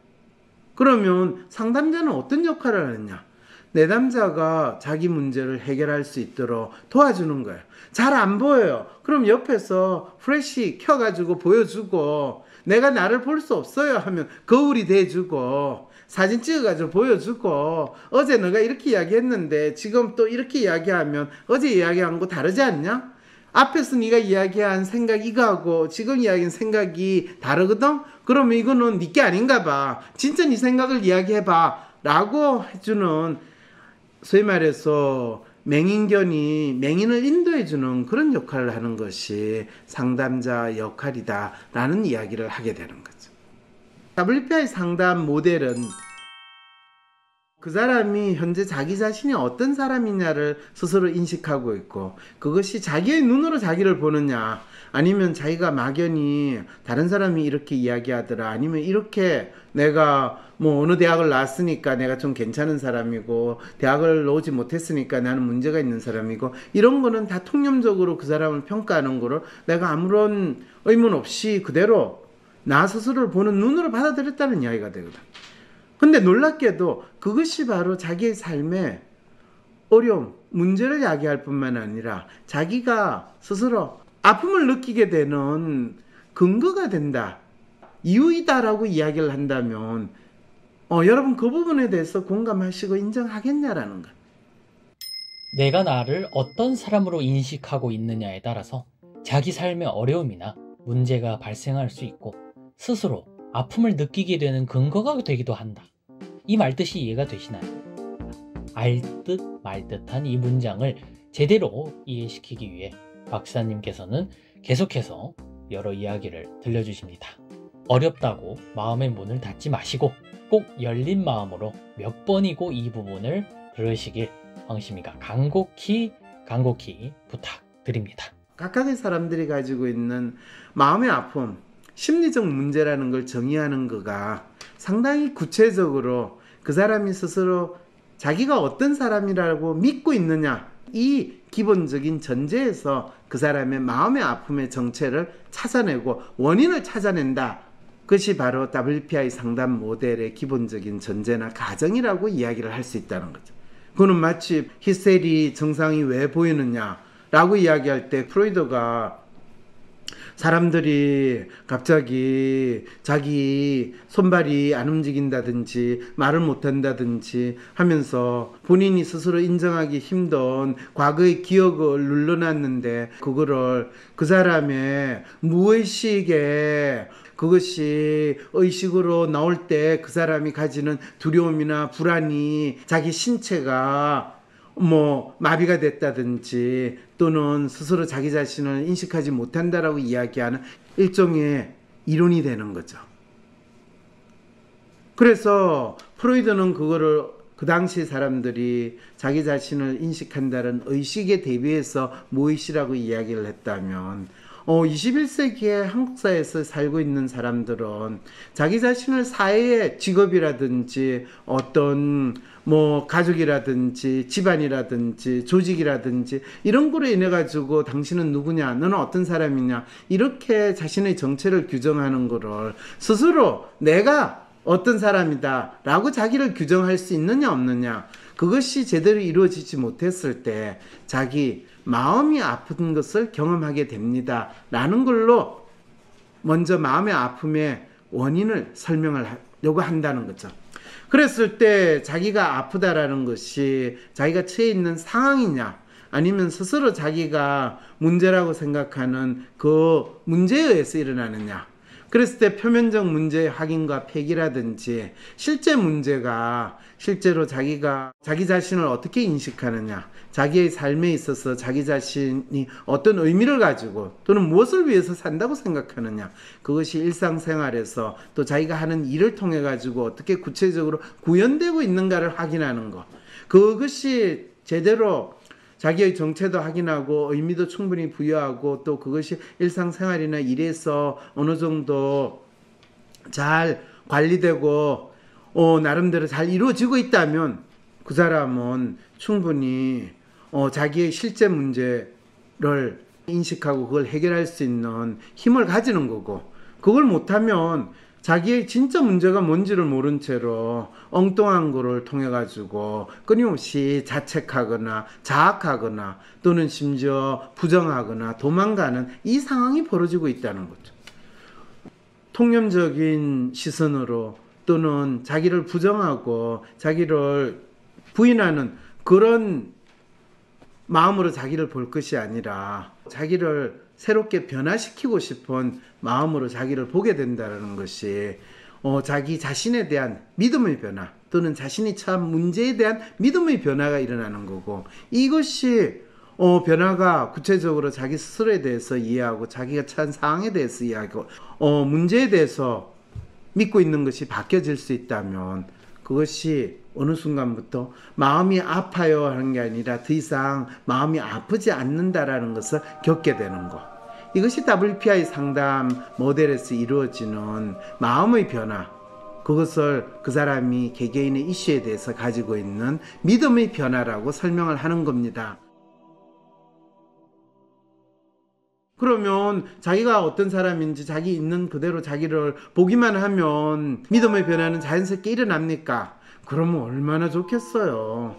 그러면 상담자는 어떤 역할을 하느냐? 내담자가 자기 문제를 해결할 수 있도록 도와주는 거예요. 잘 안 보여요. 그럼 옆에서 프레시 켜가지고 보여주고, 내가 나를 볼 수 없어요 하면 거울이 돼주고, 사진 찍어가지고 보여주고, 어제 너가 이렇게 이야기했는데 지금 또 이렇게 이야기하면 어제 이야기한 거 다르지 않냐? 앞에서 네가 이야기한 생각 이거하고 지금 이야기한 생각이 다르거든? 그러면 이거는 네게 아닌가 봐. 진짜 네 생각을 이야기해봐 라고 해주는, 소위 말해서 맹인견이 맹인을 인도해주는 그런 역할을 하는 것이 상담자 역할이다 라는 이야기를 하게 되는 거죠. WPI 상담 모델은 그 사람이 현재 자기 자신이 어떤 사람이냐를 스스로 인식하고 있고, 그것이 자기의 눈으로 자기를 보느냐, 아니면 자기가 막연히 다른 사람이 이렇게 이야기하더라, 아니면 이렇게 내가 뭐 어느 대학을 나왔으니까 내가 좀 괜찮은 사람이고 대학을 나오지 못했으니까 나는 문제가 있는 사람이고, 이런 거는 다 통념적으로 그 사람을 평가하는 거를 내가 아무런 의문 없이 그대로 나 스스로를 보는 눈으로 받아들였다는 이야기가 되거든. 근데 놀랍게도 그것이 바로 자기의 삶의 어려움, 문제를 이야기할 뿐만 아니라 자기가 스스로 아픔을 느끼게 되는 근거가 된다, 이유이다라고 이야기를 한다면 여러분 그 부분에 대해서 공감하시고 인정하겠냐라는 거예요. 내가 나를 어떤 사람으로 인식하고 있느냐에 따라서 자기 삶의 어려움이나 문제가 발생할 수 있고 스스로 아픔을 느끼게 되는 근거가 되기도 한다. 이 말뜻이 이해가 되시나요? 알듯 말듯한 이 문장을 제대로 이해시키기 위해 박사님께서는 계속해서 여러 이야기를 들려주십니다. 어렵다고 마음의 문을 닫지 마시고 꼭 열린 마음으로 몇 번이고 이 부분을 들으시길 황심이가 간곡히 부탁드립니다. 각각의 사람들이 가지고 있는 마음의 아픔, 심리적 문제라는 걸 정의하는 거가 상당히 구체적으로 그 사람이 스스로 자기가 어떤 사람이라고 믿고 있느냐, 이 기본적인 전제에서 그 사람의 마음의 아픔의 정체를 찾아내고 원인을 찾아낸다. 그것이 바로 WPI 상담 모델의 기본적인 전제나 가정이라고 이야기를 할 수 있다는 거죠. 그거는 마치 히스테리 증상이 왜 보이느냐 라고 이야기할 때 프로이드가 사람들이 갑자기 자기 손발이 안 움직인다든지 말을 못한다든지 하면서 본인이 스스로 인정하기 힘든 과거의 기억을 눌러놨는데 그거를 그 사람의 무의식에 그것이 의식으로 나올 때 그 사람이 가지는 두려움이나 불안이 자기 신체가 마비가 됐다든지 또는 스스로 자기 자신을 인식하지 못한다라고 이야기하는 일종의 이론이 되는 거죠. 그래서 프로이드는 그거를 그 당시 사람들이 자기 자신을 인식한다는 의식에 대비해서 무의식이라고 이야기를 했다면 21세기의 한국 사회에서 살고 있는 사람들은 자기 자신을 사회의 직업이라든지 어떤 가족이라든지 집안이라든지 조직이라든지 이런 거로 인해 가지고 당신은 누구냐, 너는 어떤 사람이냐, 이렇게 자신의 정체를 규정하는 거를 스스로 내가 어떤 사람이다 라고 자기를 규정할 수 있느냐 없느냐, 그것이 제대로 이루어지지 못했을 때 자기 마음이 아픈 것을 경험하게 됩니다 라는 걸로 먼저 마음의 아픔의 원인을 설명하려고 한다는 거죠. 그랬을 때 자기가 아프다라는 것이 자기가 처해 있는 상황이냐, 아니면 스스로 자기가 문제라고 생각하는 그 문제에 의해서 일어나느냐. 그랬을 때 표면적 문제의 확인과 폐기라든지 실제 문제가 실제로 자기가 자기 자신을 어떻게 인식하느냐, 자기의 삶에 있어서 자기 자신이 어떤 의미를 가지고 또는 무엇을 위해서 산다고 생각하느냐, 그것이 일상생활에서 또 자기가 하는 일을 통해 가지고 어떻게 구체적으로 구현되고 있는가를 확인하는 것, 그것이 제대로 자기의 정체도 확인하고 의미도 충분히 부여하고 또 그것이 일상생활이나 일에서 어느 정도 잘 관리되고 나름대로 잘 이루어지고 있다면 그 사람은 충분히 자기의 실제 문제를 인식하고 그걸 해결할 수 있는 힘을 가지는 거고, 그걸 못하면 자기의 진짜 문제가 뭔지를 모른 채로 엉뚱한 거를 통해 가지고 끊임없이 자책하거나 자학하거나 또는 심지어 부정하거나 도망가는 이 상황이 벌어지고 있다는 거죠. 통념적인 시선으로 또는 자기를 부정하고 자기를 부인하는 그런 마음으로 자기를 볼 것이 아니라 자기를 새롭게 변화시키고 싶은 마음으로 자기를 보게 된다는 것이 자기 자신에 대한 믿음의 변화 또는 자신이 처한 문제에 대한 믿음의 변화가 일어나는 거고, 이것이 변화가 구체적으로 자기 스스로에 대해서 이해하고 자기가 처한 상황에 대해서 이해하고 문제에 대해서 믿고 있는 것이 바뀌어질 수 있다면 그것이 어느 순간부터 마음이 아파요 하는 게 아니라 더 이상 마음이 아프지 않는다라는 것을 겪게 되는 것. 이것이 WPI 상담 모델에서 이루어지는 마음의 변화, 그것을 그 사람이 개개인의 이슈에 대해서 가지고 있는 믿음의 변화라고 설명을 하는 겁니다. 그러면 자기가 어떤 사람인지 자기 있는 그대로 자기를 보기만 하면 믿음의 변화는 자연스럽게 일어납니까? 그러면 얼마나 좋겠어요.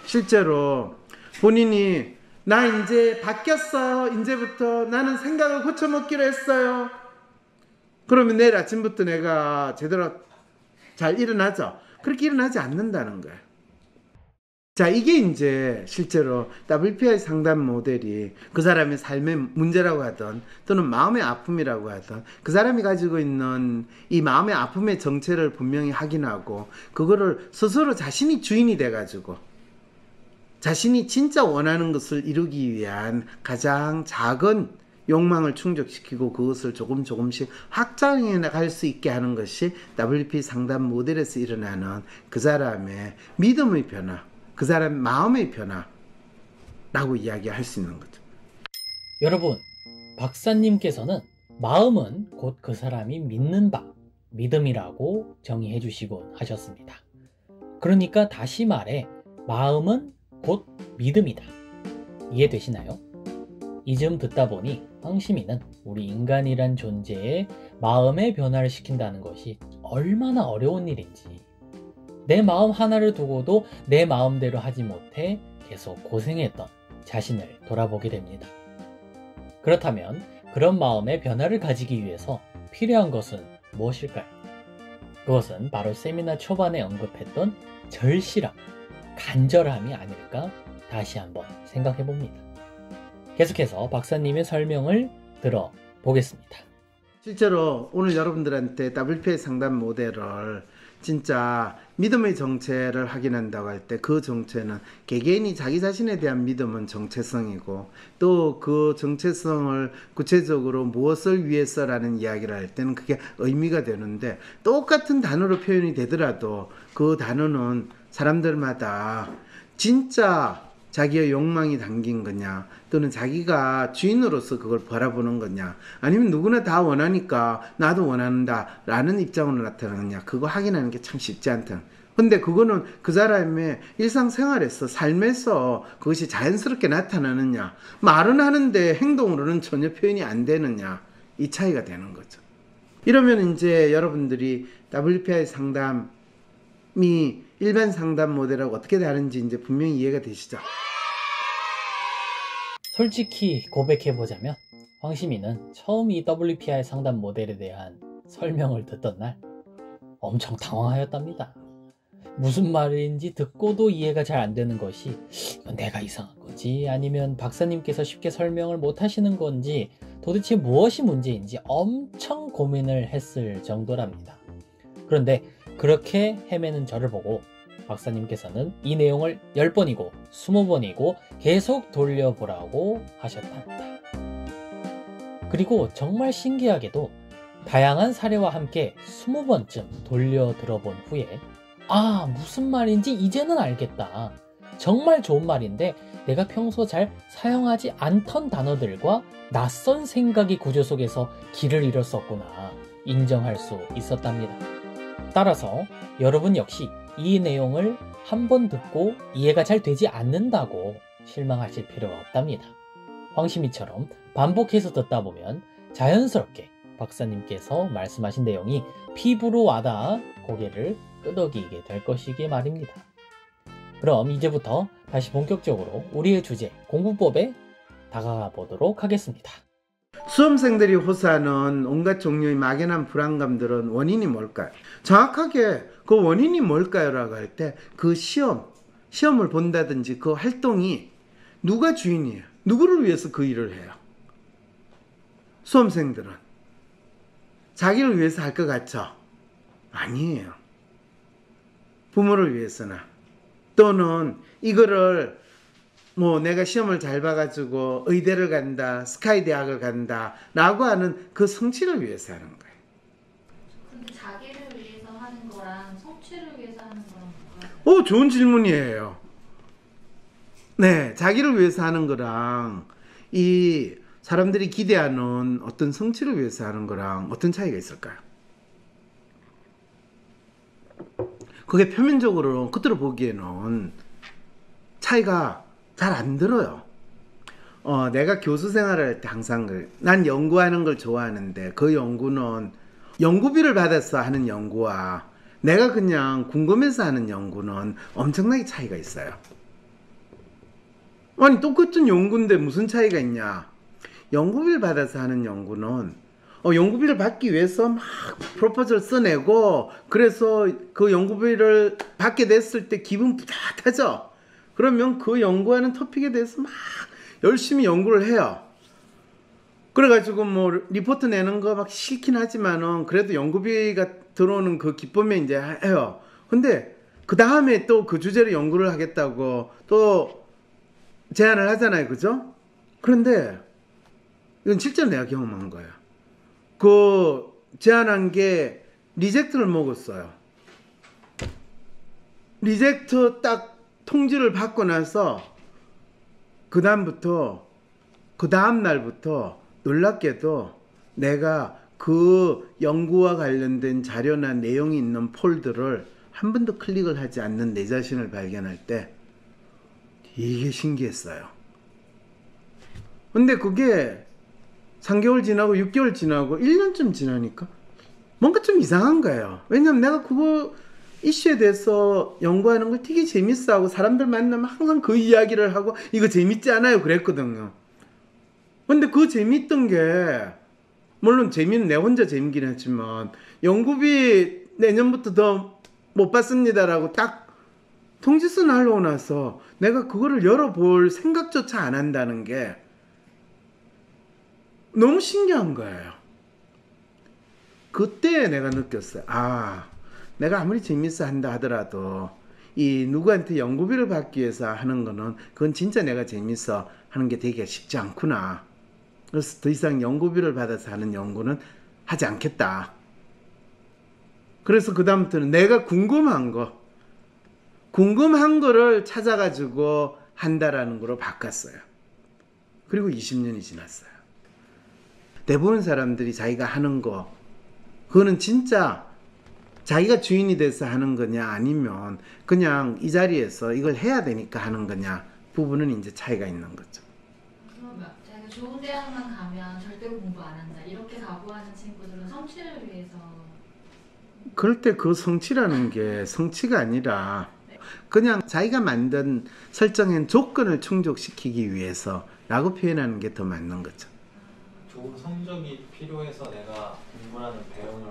실제로 본인이 나 이제 바뀌었어요, 이제부터 나는 생각을 고쳐먹기로 했어요, 그러면 내일 아침부터 내가 제대로 잘 일어나죠? 그렇게 일어나지 않는다는 거예요. 자, 이게 이제 실제로 WPI 상담 모델이 그 사람의 삶의 문제라고 하던 또는 마음의 아픔이라고 하던 그 사람이 가지고 있는 이 마음의 아픔의 정체를 분명히 확인하고 그거를 스스로 자신이 주인이 돼가지고 자신이 진짜 원하는 것을 이루기 위한 가장 작은 욕망을 충족시키고 그것을 조금씩 확장해 나갈 수 있게 하는 것이 WP 상담 모델에서 일어나는 그 사람의 믿음의 변화, 그 사람의 마음의 변화라고 이야기할 수 있는 거죠. 여러분, 박사님께서는 마음은 곧 그 사람이 믿는 바, 믿음이라고 정의해 주시곤 하셨습니다. 그러니까 다시 말해 마음은 곧 믿음이다. 이해되시나요? 이 점 듣다 보니 황시민은 우리 인간이란 존재의 마음의 변화를 시킨다는 것이 얼마나 어려운 일인지, 내 마음 하나를 두고도 내 마음대로 하지 못해 계속 고생했던 자신을 돌아보게 됩니다. 그렇다면 그런 마음의 변화를 가지기 위해서 필요한 것은 무엇일까요? 그것은 바로 세미나 초반에 언급했던 절실함, 간절함이 아닐까 다시 한번 생각해 봅니다. 계속해서 박사님의 설명을 들어보겠습니다. 실제로 오늘 여러분들한테 WPA 상담 모델을 진짜 믿음의 정체를 확인한다고 할 때 그 정체는 개개인이 자기 자신에 대한 믿음은 정체성이고, 또 그 정체성을 구체적으로 무엇을 위해서라는 이야기를 할 때는 그게 의미가 되는데, 똑같은 단어로 표현이 되더라도 그 단어는 사람들마다 진짜 자기의 욕망이 담긴 거냐, 또는 자기가 주인으로서 그걸 바라보는 거냐, 아니면 누구나 다 원하니까 나도 원한다 라는 입장으로 나타나느냐, 그거 확인하는 게 참 쉽지 않다. 근데 그거는 그 사람의 일상생활에서, 삶에서 그것이 자연스럽게 나타나느냐, 말은 하는데 행동으로는 전혀 표현이 안 되느냐, 이 차이가 되는 거죠. 이러면 이제 여러분들이 WPI 상담이 일반 상담 모델하고 어떻게 다른지 이제 분명히 이해가 되시죠? 솔직히 고백해보자면 황시민은 처음 이 WPI 상담 모델에 대한 설명을 듣던 날 엄청 당황하였답니다. 무슨 말인지 듣고도 이해가 잘 안 되는 것이 내가 이상한 건지, 아니면 박사님께서 쉽게 설명을 못 하시는 건지, 도대체 무엇이 문제인지 엄청 고민을 했을 정도랍니다. 그런데 그렇게 헤매는 저를 보고 박사님께서는 이 내용을 10번이고 20번이고 계속 돌려보라고 하셨답니다. 그리고 정말 신기하게도 다양한 사례와 함께 20번쯤 돌려 들어본 후에 무슨 말인지 이제는 알겠다. 정말 좋은 말인데 내가 평소 잘 사용하지 않던 단어들과 낯선 생각의 구조 속에서 길을 잃었었구나 인정할 수 있었답니다. 따라서 여러분 역시 이 내용을 한 번 듣고 이해가 잘 되지 않는다고 실망하실 필요가 없답니다. 황시미처럼 반복해서 듣다 보면 자연스럽게 박사님께서 말씀하신 내용이 피부로 와닿아 고개를 끄덕이게 될 것이기에 말입니다. 그럼 이제부터 다시 본격적으로 우리의 주제 공부법에 다가가 보도록 하겠습니다. 수험생들이 호소하는 온갖 종류의 막연한 불안감들은 원인이 뭘까요? 정확하게 그 원인이 뭘까요? 라고 할 때 그 시험을 본다든지 그 활동이 누가 주인이에요? 누구를 위해서 그 일을 해요? 수험생들은 자기를 위해서 할 것 같죠? 아니에요. 부모를 위해서나, 또는 이거를 내가 시험을 잘 봐가지고 의대를 간다, 스카이 대학을 간다 라고 하는 그 성취를 위해서 하는 거예요. 근데 자기를 위해서 하는 거랑 성취를 위해서 하는 거랑 뭔가? 좋은 질문이에요. 네, 자기를 위해서 하는 거랑 이 사람들이 기대하는 어떤 성취를 위해서 하는 거랑 어떤 차이가 있을까요? 그게 표면적으로 겉으로 보기에는 차이가 잘 안 들어요. 내가 교수 생활을 할 때 항상 난 연구하는 걸 좋아하는데 그 연구는 연구비를 받아서 하는 연구와 내가 그냥 궁금해서 하는 연구는 엄청나게 차이가 있어요. 아니 똑같은 연구인데 무슨 차이가 있냐? 연구비를 받아서 하는 연구는 연구비를 받기 위해서 막 프로포즈를 써내고, 그래서 그 연구비를 받게 됐을 때 기분 뿌듯하죠. 그러면 그 연구하는 토픽에 대해서 막 열심히 연구를 해요. 그래가지고 리포트 내는 거 막 싫긴 하지만은 그래도 연구비가 들어오는 그 기쁨에 이제 해요. 근데 그 다음에 또 그 주제로 연구를 하겠다고 또 제안을 하잖아요. 그죠? 그런데 이건 실제로 내가 경험한 거예요. 그 제안한 게 리젝트를 먹었어요. 리젝트 딱 통지를 받고 나서 그 다음 날부터 놀랍게도 내가 그 연구와 관련된 자료나 내용이 있는 폴더를 한 번도 클릭을 하지 않는 내 자신을 발견할 때 되게 신기했어요. 근데 그게 3개월 지나고 6개월 지나고 1년쯤 지나니까 뭔가 좀 이상한 거예요. 왜냐면 내가 그거 이슈에 대해서 연구하는 걸 되게 재밌어하고 사람들 만나면 항상 그 이야기를 하고 이거 재밌지 않아요? 그랬거든요. 근데 그 재밌던 게 물론 재미는 내 혼자 재밌긴 했지만 연구비 내년부터 더 못 받습니다라고 딱 통지서 날라오고 나서 내가 그거를 열어볼 생각조차 안 한다는 게 너무 신기한 거예요. 그때 내가 느꼈어요. 아, 내가 아무리 재밌어 한다 하더라도 이 누구한테 연구비를 받기 위해서 하는 거는 그건 진짜 내가 재밌어 하는 게 되게 쉽지 않구나. 그래서 더 이상 연구비를 받아서 하는 연구는 하지 않겠다. 그래서 그 다음부터는 내가 궁금한 거를 찾아가지고 한다라는 거로 바꿨어요. 그리고 20년이 지났어요. 대부분 사람들이 자기가 하는 거 그거는 진짜 자기가 주인이 돼서 하는 거냐 아니면 그냥 이 자리에서 이걸 해야 되니까 하는 거냐 부분은 이제 차이가 있는 거죠. 그러면 자기가 좋은 대학만 가면 절대로 공부 안 한다 이렇게 각오하는 친구들은 성취를 위해서 그럴 때 그 성취라는 게 성취가 아니라 그냥 자기가 만든 설정한 조건을 충족시키기 위해서라고 표현하는 게 더 맞는 거죠. 좋은 성적이 필요해서 내가 공부라는 배움을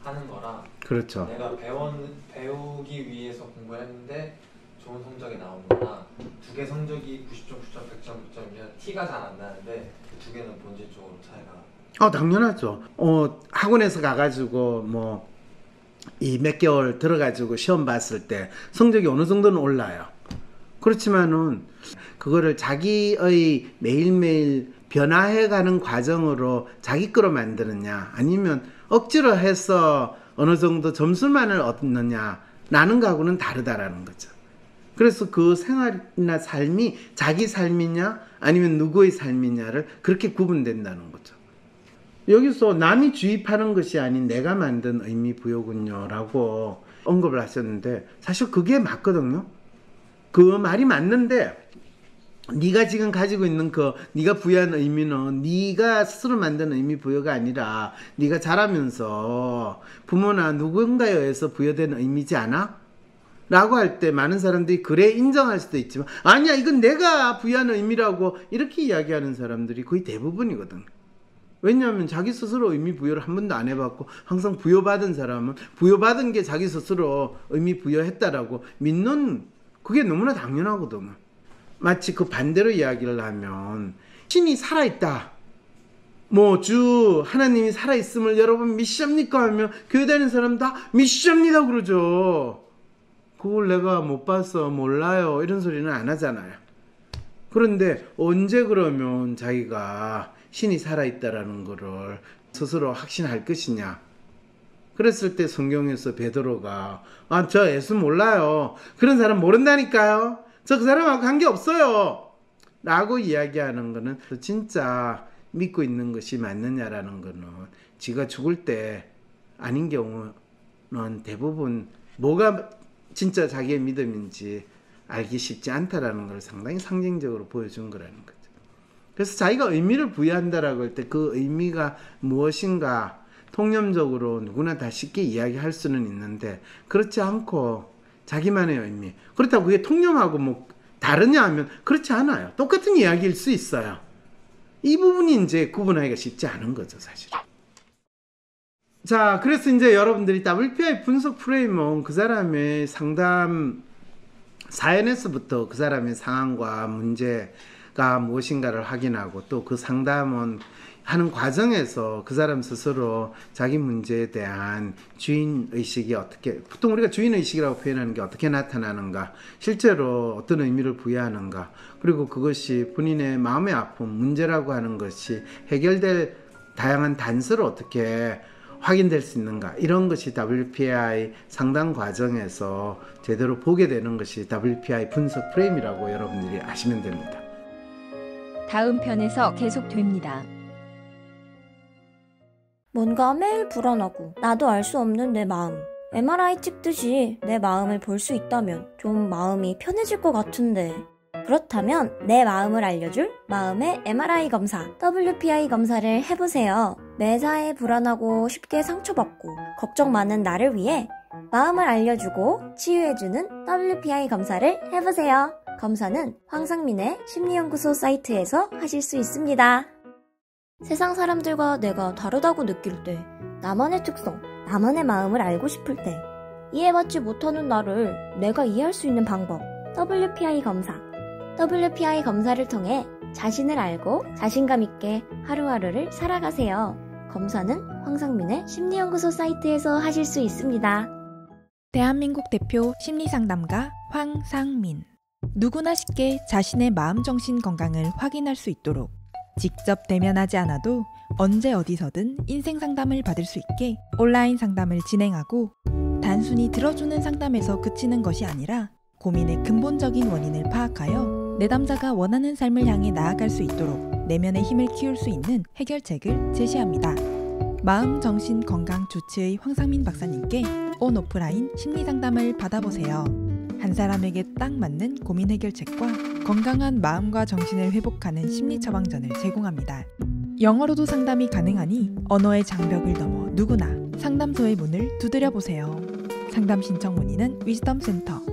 하는 거랑 그렇죠. 내가 배우기 위해서 공부를 했는데 좋은 성적이 나온 거랑 두 개 성적이 90점, 9점, 100점, 9점이면 티가 잘 안 나는데 그 두 개는 본질적으로 차이가 당연하죠. 학원에서 가가지고 뭐 이 몇 개월 들어가지고 시험 봤을 때 성적이 어느 정도는 올라요. 그렇지만은 그거를 자기의 매일매일 변화해가는 과정으로 자기 거로 만드느냐 아니면 억지로 해서 어느 정도 점수만을 얻느냐 라는 거하고는 다르다라는 거죠. 그래서 그 생활이나 삶이 자기 삶이냐 아니면 누구의 삶이냐를 그렇게 구분된다는 거죠. 여기서 남이 주입하는 것이 아닌 내가 만든 의미 부여군요 라고 언급을 하셨는데 사실 그게 맞거든요. 그 말이 맞는데 네가 지금 가지고 있는 그 네가 부여한 의미는 네가 스스로 만든 의미 부여가 아니라 네가 자라면서 부모나 누군가에 의해서 부여된 의미지 않아? 라고 할 때 많은 사람들이 그래 인정할 수도 있지만 아니야 이건 내가 부여한 의미라고 이렇게 이야기하는 사람들이 거의 대부분이거든. 왜냐하면 자기 스스로 의미 부여를 한 번도 안 해봤고 항상 부여받은 사람은 부여받은 게 자기 스스로 의미 부여했다라고 믿는 그게 너무나 당연하거든요. 마치 그 반대로 이야기를 하면 신이 살아있다. 뭐 주 하나님이 살아있음을 여러분 믿습니까? 하면 교회 다니는 사람 다 믿습니다 그러죠. 그걸 내가 못 봐서 몰라요 이런 소리는 안 하잖아요. 그런데 언제 그러면 자기가 신이 살아있다라는 거를 스스로 확신할 것이냐. 그랬을 때 성경에서 베드로가 저 예수 몰라요. 그런 사람 모른다니까요. 저 그 사람하고 관계없어요. 라고 이야기하는 거는 진짜 믿고 있는 것이 맞느냐라는 거는 지가 죽을 때 아닌 경우는 대부분 뭐가 진짜 자기의 믿음인지 알기 쉽지 않다라는 걸 상당히 상징적으로 보여준 거라는 거죠. 그래서 자기가 의미를 부여한다라고 할 때 그 의미가 무엇인가 통념적으로 누구나 다 쉽게 이야기할 수는 있는데 그렇지 않고 자기만의 의미 그렇다고 그게 통념하고 뭐 다르냐 하면 그렇지 않아요. 똑같은 이야기일 수 있어요. 이 부분이 이제 구분하기가 쉽지 않은 거죠 사실은. 자 그래서 이제 여러분들이 WPI 분석 프레임은 그 사람의 상담 사연에서부터 그 사람의 상황과 문제가 무엇인가를 확인하고 또 그 상담은 하는 과정에서 그 사람 스스로 자기 문제에 대한 주인의식이 어떻게 보통 우리가 주인의식이라고 표현하는 게 어떻게 나타나는가 실제로 어떤 의미를 부여하는가 그리고 그것이 본인의 마음의 아픔 문제라고 하는 것이 해결될 다양한 단서를 어떻게 확인될 수 있는가 이런 것이 WPI 상담 과정에서 제대로 보게 되는 것이 WPI 분석 프레임이라고 여러분들이 아시면 됩니다. 다음 편에서 계속됩니다. 뭔가 매일 불안하고 나도 알 수 없는 내 마음. MRI 찍듯이 내 마음을 볼 수 있다면 좀 마음이 편해질 것 같은데. 그렇다면 내 마음을 알려줄 마음의 MRI 검사, WPI 검사를 해보세요. 매사에 불안하고 쉽게 상처받고 걱정 많은 나를 위해 마음을 알려주고 치유해주는 WPI 검사를 해보세요. 검사는 황상민의 심리연구소 사이트에서 하실 수 있습니다. 세상 사람들과 내가 다르다고 느낄 때, 나만의 특성, 나만의 마음을 알고 싶을 때, 이해받지 못하는 나를 내가 이해할 수 있는 방법, WPI 검사. WPI 검사를 통해 자신을 알고 자신감 있게 하루하루를 살아가세요. 검사는 황상민의 심리연구소 사이트에서 하실 수 있습니다. 대한민국 대표 심리상담가 황상민. 누구나 쉽게 자신의 마음정신 건강을 확인할 수 있도록 직접 대면하지 않아도 언제 어디서든 인생 상담을 받을 수 있게 온라인 상담을 진행하고, 단순히 들어주는 상담에서 그치는 것이 아니라 고민의 근본적인 원인을 파악하여 내담자가 원하는 삶을 향해 나아갈 수 있도록 내면의 힘을 키울 수 있는 해결책을 제시합니다. 마음, 정신, 건강 주치의 황상민 박사님께 온 오프라인 심리상담을 받아보세요. 한 사람에게 딱 맞는 고민 해결책과 건강한 마음과 정신을 회복하는 심리 처방전을 제공합니다. 영어로도 상담이 가능하니 언어의 장벽을 넘어 누구나 상담소의 문을 두드려보세요. 상담 신청 문의는 위즈덤센터